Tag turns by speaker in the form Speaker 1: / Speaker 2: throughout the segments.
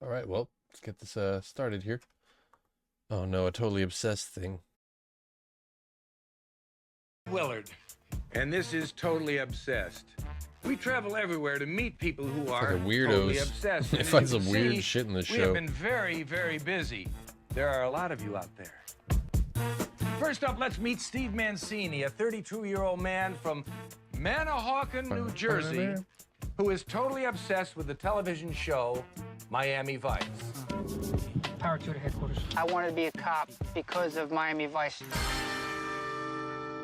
Speaker 1: All right, well, let's get this started here. Oh no, a totally obsessed thing.
Speaker 2: Willard, and this is Totally Obsessed. We travel everywhere to meet people who are
Speaker 1: Like a weirdos.
Speaker 2: totally obsessed.
Speaker 1: They
Speaker 2: And as
Speaker 1: find
Speaker 2: you
Speaker 1: some
Speaker 2: can
Speaker 1: weird
Speaker 2: see,
Speaker 1: shit in this
Speaker 2: we
Speaker 1: show.
Speaker 2: have been very, very busy. There are a lot of you out there. First up, let's meet Steve Mancini, a 32-year-old man from Manahawkin, New Jersey, who is totally obsessed with the television show Miami Vice.
Speaker 3: Power to the headquarters.
Speaker 4: I wanted to be a cop because of Miami Vice.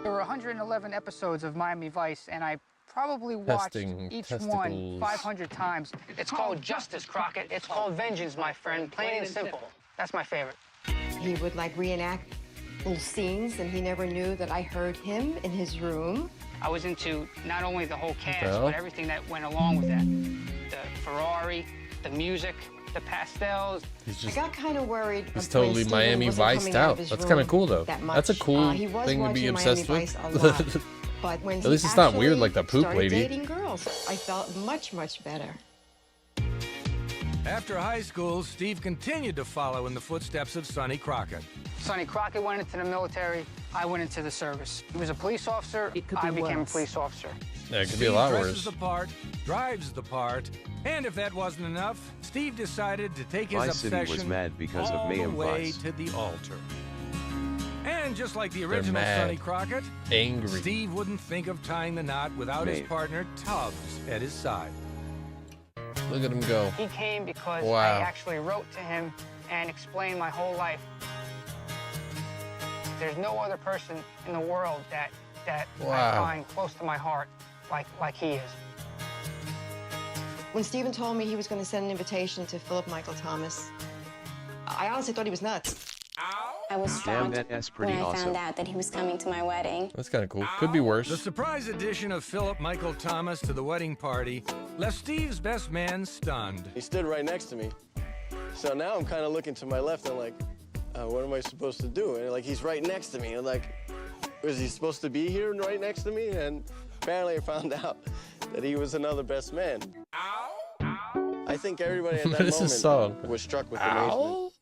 Speaker 4: There were 111 episodes of Miami Vice, and I probably watched each one 500 times. It's called justice, Crockett. It's called vengeance, my friend. Plain and simple. That's my favorite.
Speaker 5: He would like reenact little scenes, and he never knew that I heard him in his room.
Speaker 4: I was into not only the whole cast, but everything that went along with that. The Ferrari, the music, the pastels.
Speaker 5: I got kind of worried.
Speaker 1: He's totally Miami Viced out. That's kind of cool, though. That's a cool thing to be obsessed with.
Speaker 5: But when
Speaker 1: at least it's not weird like the poop lady.
Speaker 5: Dating girls, I felt much, much better.
Speaker 2: After high school, Steve continued to follow in the footsteps of Sonny Crockett.
Speaker 4: Sonny Crockett went into the military. I went into the service. He was a police officer. I became a police officer.
Speaker 1: Yeah, it could be a lot worse.
Speaker 2: Dresses the part, drives the part, and if that wasn't enough, Steve decided to take his obsession
Speaker 6: was mad because
Speaker 2: all
Speaker 6: of Mayhem
Speaker 2: the way
Speaker 6: Vice.
Speaker 2: to the altar. And just like the original Sonny Crockett,
Speaker 1: angry.
Speaker 2: Steve wouldn't think of tying the knot without his partner Tubbs at his side.
Speaker 1: Look at him go.
Speaker 4: He came because I actually wrote to him and explained my whole life. There's no other person in the world that I find close to my heart like he is.
Speaker 5: When Stephen told me he was going to send an invitation to Philip Michael Thomas, I honestly thought he was nuts.
Speaker 7: I was shocked when I found out that he was coming to my wedding.
Speaker 1: That's kind of cool. Could be worse.
Speaker 2: The surprise addition of Philip Michael Thomas to the wedding party left Steve's best man stunned.
Speaker 8: He stood right next to me. So now I'm kind of looking to my left. I'm like, what am I supposed to do? And like, he's right next to me. And like, was he supposed to be here right next to me? And apparently I found out that he was another best man. I think everybody at that moment was struck with amazement.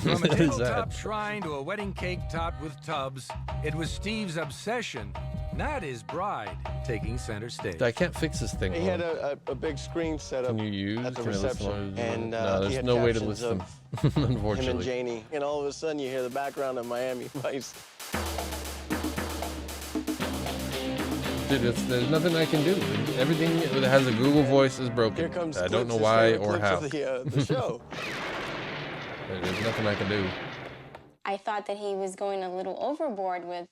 Speaker 2: From a tabletop shrine to a wedding cake topped with tubs, it was Steve's obsession, not his bride, taking center stage.
Speaker 1: I can't fix this thing.
Speaker 8: He had a big screen set up at the reception, and
Speaker 1: no,
Speaker 8: he
Speaker 1: there's
Speaker 8: had
Speaker 1: no way to
Speaker 8: captions
Speaker 1: listen.
Speaker 8: of
Speaker 1: Unfortunately.
Speaker 8: him and Janie, and all of a sudden you hear the background of Miami Vice.
Speaker 1: Dude, there's nothing I can do. Everything that has a Google voice is broken.
Speaker 8: Here comes
Speaker 1: I don't know why or how.
Speaker 8: Of the show.
Speaker 1: There's nothing I can do.
Speaker 7: I thought that he was going a little overboard with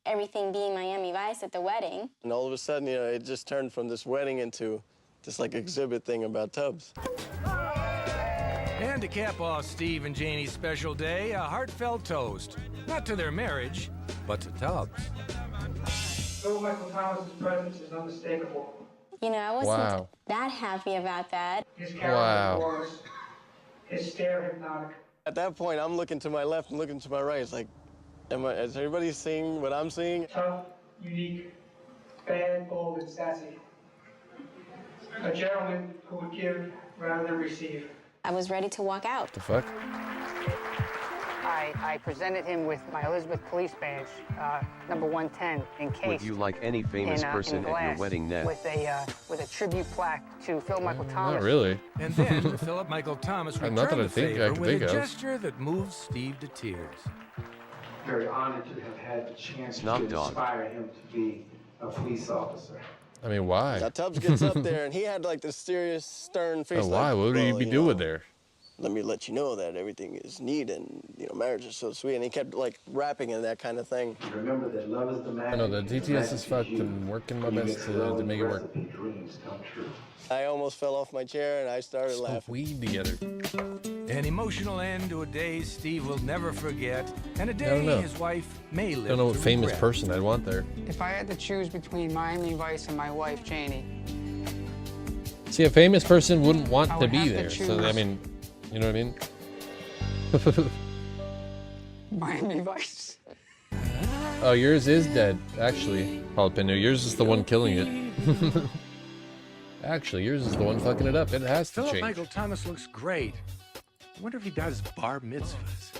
Speaker 7: everything being Miami Vice at the wedding.
Speaker 8: And all of a sudden, you know, it just turned from this wedding into this like exhibit thing about tubs.
Speaker 2: And to cap off Steve and Janie's special day, a heartfelt toast. Not to their marriage, but to Tubbs.
Speaker 3: Phil Michael Thomas's presence is unmistakable.
Speaker 7: You know, I wasn't that happy about that.
Speaker 3: His character was his stare hypnotic.
Speaker 8: At that point, I'm looking to my left and looking to my right. It's like, is everybody seeing what I'm seeing?
Speaker 3: Tough, unique, bad, bold, and sassy. A gentleman who would give rather than receive.
Speaker 7: I was ready to walk out.
Speaker 1: The fuck?
Speaker 4: I presented him with my Elizabeth Police badge, number 110, in case.
Speaker 6: Would you like any famous person at your wedding, Neth?
Speaker 4: With a tribute plaque to Phil Michael Thomas.
Speaker 1: Not really.
Speaker 2: And then Philip Michael Thomas returned the favor with a
Speaker 1: of.
Speaker 2: gesture that moved Steve to tears.
Speaker 3: Very honored to have had the chance to inspire him to be a police officer.
Speaker 1: I mean, why?
Speaker 8: Now, Tubbs gets up there, and he had like this serious, stern face.
Speaker 1: Why? What would he be doing there?
Speaker 8: Let me let you know that everything is neat and, you know, marriage is so sweet. And he kept, like, rapping and that kind of thing.
Speaker 3: Remember that love is the magic.
Speaker 1: I know, the DTS is fucked and working my best to make it work.
Speaker 3: Dreams come true.
Speaker 8: I almost fell off my chair, and I started laughing.
Speaker 1: Weed together.
Speaker 2: An emotional end to a day Steve will never forget, and a day his wife may live
Speaker 1: I don't know what
Speaker 2: to
Speaker 1: famous
Speaker 2: regret.
Speaker 1: person I'd want there.
Speaker 4: If I had to choose between Miami Vice and my wife, Janie.
Speaker 1: See, a famous person wouldn't want to
Speaker 4: would
Speaker 1: be
Speaker 4: have to
Speaker 1: there. So,
Speaker 4: choose.
Speaker 1: I mean, you know what I mean?
Speaker 4: Miami Vice.
Speaker 1: Oh, yours is dead, actually, Jalapeno. Yours is the one killing it. Actually, yours is the one fucking it up. It has to
Speaker 2: Philip
Speaker 1: change.
Speaker 2: Michael Thomas looks great. I wonder if he does bar mitzvahs.